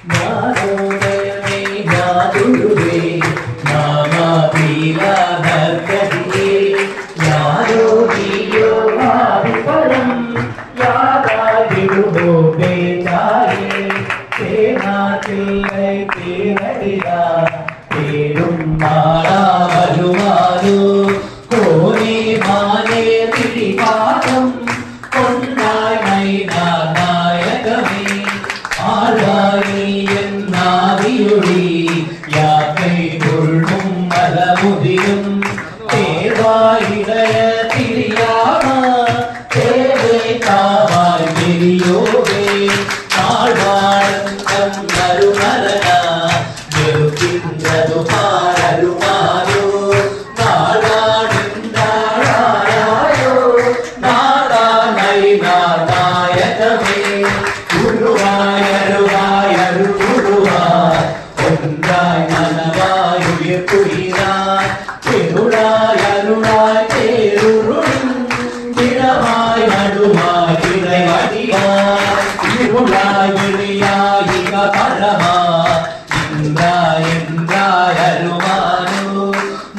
ജ്ഞാനോദയമേ ജ്ഞാതുരുവേ നാമപീലാധർക്കതിയേ യാരോ നീയോ ആദിപരം യാതാതിരുമോ പേചായേ തേനാത്തില്ലേ തേനടിയാ തേടും മാളാ വരുമാനോ കോനെ മാനേ തിരിപാദം കൊണ്ടായി നൈനാനായകമേ ആഴായി എന്നാവിയൊഴി യാക്കൈ കൊള്ളും മലമുതിരും തേവായിടയ തിരിയാമ തേവേ താവായി തിരിയോവേ താഴ്വാഴന്തം നരുനരന വെറുക്കിன்றതു പാരരുമായോ നാടാടിന്താഴായോ നാടാ നൈനാനായകമേ ഗുരുവായൂരുവായൂരു ഗുരുവായ് ഒന്നായി മനവായുയർത്തുയിരായ് തിരുളായരുളായ് തേരുരുളും തിരമായി നടുമായി തിരവടിയായ് ഇരുളായി ഇളിയായിക പരമായ് ഇന്ദ്രായ ഇന്ദ്രായ അരുമാനു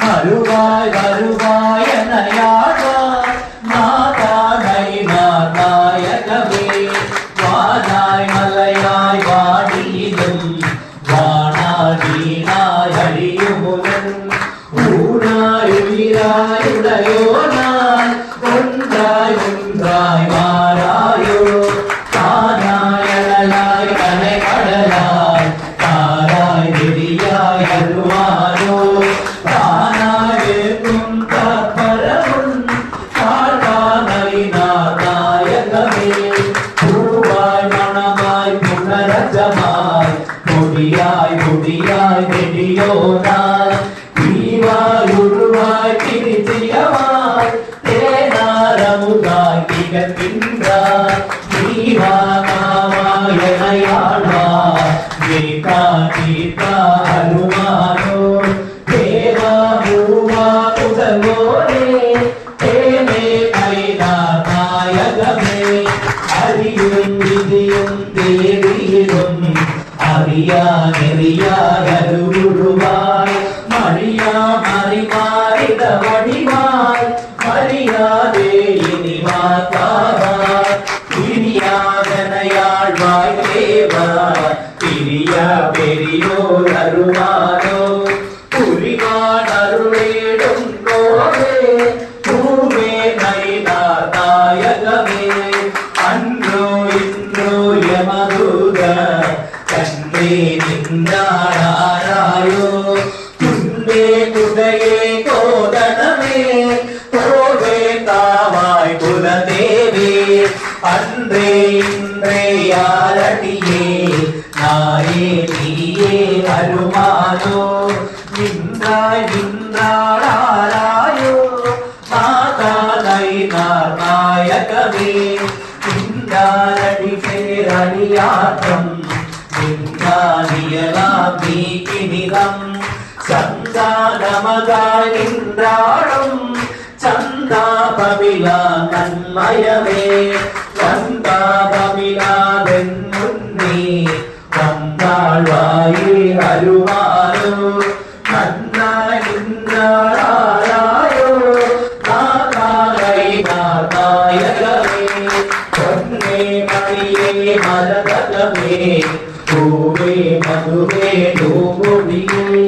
മരുവായ് വരുവായ നയാടായ് നാദാ നൈനാനായകമേ വാനായ് മലയായ് വാടിയിലും വാണാടീനായഴിയുമുലൻ ഊനായുയിരായുടയോനായ് ഒന്നായ് ഒന്നായ് മാറായോ താനായഴലായ് കനകടലായ് താരായ് വിരിയായ് അരുമാനോ താനായ് വേഗും തപ്പരമുൻ താഴ്വാനൈനാനായകമേ പൂവായ് മണമായി പുനരജമായി പൊടിയായ് പൊടിയായ് നെടിയോനായ് ഈവായുരുവായ് തിരിചിയവായ് തേനാരമുതായ് തികത്തിൻറായ് ഈവാമായണയാൾവായ് ഏകാതീതാ ഹനുമാനോ ദേവാ ഭൂവാ ഉദഗോരേ തേനേ നൈനാനായകമേ അറിയും വിധിയും ദേവിയിലും അറിയാനെറിയായരുളുവായ് മറിയാമറിമാരിത വടിവായ് മറിയാതെ ഇനി മാതാവായ് തിരിയാതനയാൾവായ് ദേവായ് തിരിയാ പെരിയോരരുമാനോ പുരിവാണരുളേടും കോവേ ഭൂമേ നൈനാനായകമേ അன்றോ ഇன்றോ യമദൂത കണ്ടേ നിന്നാരായോ തുണ്ടേ കുടയേ കോദണമേ കോവേ താവായ് കുലദേവേ അன்றേ ഇன்றേ യാരടിയേ നായേ നീയേ അരുമാനോ നിന്നായ് നിന്നാളാരായോ നാദാ നൈനാനായകമേ നിന്നാരടി പേരണിയാട്ടം നിന്നാനിയലാഭീകിനിതം ചന്ദാനമതായ് നിന്റാളും ചന്ദാപമില നന്മയമേ ചന്ദാപമിലാതെന്നുണ്ണി വന്നാൾവായി അരുമാനോ നന്നായി നിന്നാളാരായോ നാദാനൈനാനായകമേ പൊന്നേ മണിയേ മരതകമേ പൂവേ മധുവേ നൂമുടിയേ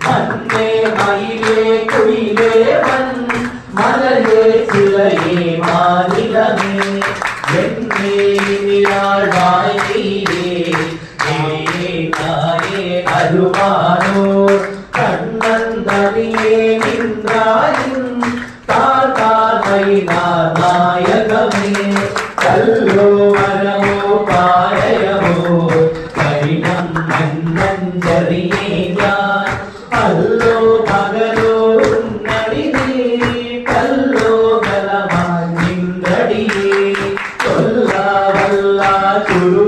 മന്നേ മയിലേ കുയിലേ വൻ മലയേ ചിലയേ മാനിലമേ എന്നേ നിരാൾവായ് നീയേ ഏയേ നായേ അരുമാനോ കണ്ണന്തനിയേ നിന്ദ്രായും താതാ നൈനാനായകമേ കല്ലോ വരമോ പാരയമോ കരിണം മന്നഞ്ചറിയേ ഞാൻ അല്ലോ പകലോ ഉന്നടിനീ കല്ലോ ബലമാഞ്ഞിന്തടിയേ കൊല്ലാവല്ല ചുരു